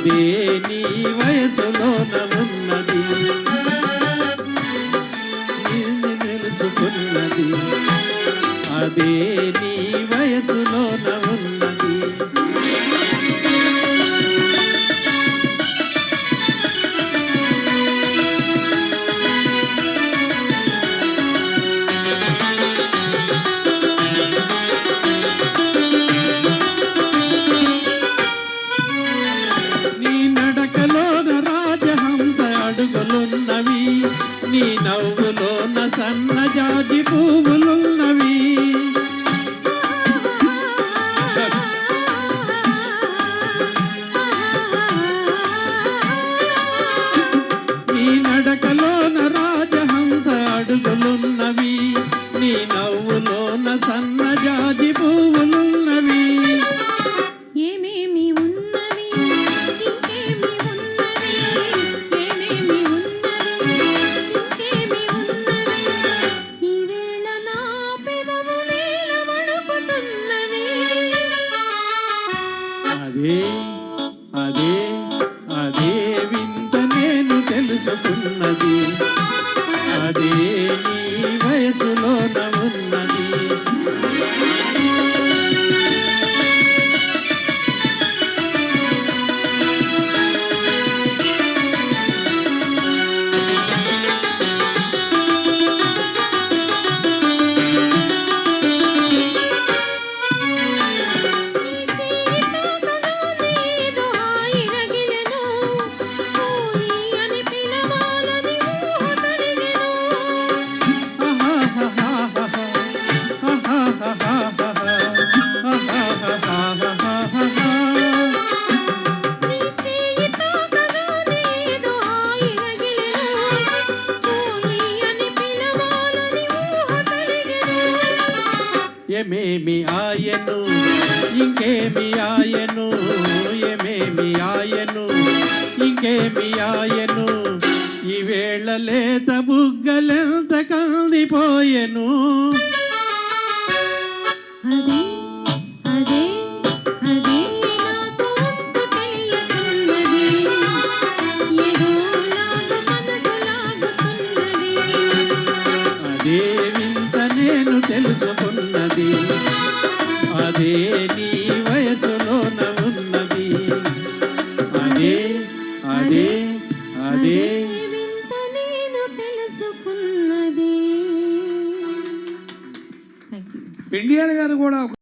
అదే నీ వయసులోన ఉన్నది, నిన్ను తెలుసుకున్నది, అదే నీ వయసులోన ఉన్నది. అడుగులున్నవి, నీ నవ్వులోన సన్నజాజి పువ్వులున్నవి. నీ నడకలోన రాజహంస అడుగులున్నవి, నీ నవ్వులోన సన్నజాజి పువ్వులున్నవి. ఏమేమి ఉన్నవి ఇంకేమి ఉన్నవి, ఏమేమి ఉన్నవి ఇంకేమి ఉన్నవి, ఈవేళ నా పెదవులేల వణుకుతున్నవి. అదే అదే అదే వింత నేను తెలుసుకున్నది, అదే నీ వయసులోన ఉన్నది. ఏమేమి ఆయను ఇంకేమి ఆయను, ఏమేమి ఆయను ఇంకేమి ఆయను, ఈవేళ లేత బుగ్గలెంత కందిపోయెను. అదే అదే అదే నాకు తెలియకున్నది, ఏదోలాగా మనసు లాగుతున్నది. అదే వింత నేను తెలుసుకున్నది, అదే నీ వయసులోన ఉన్నది, అదే అదే అదే వింత నేను తెలుసుకున్నది. పెండియాల గారు కూడా ఒక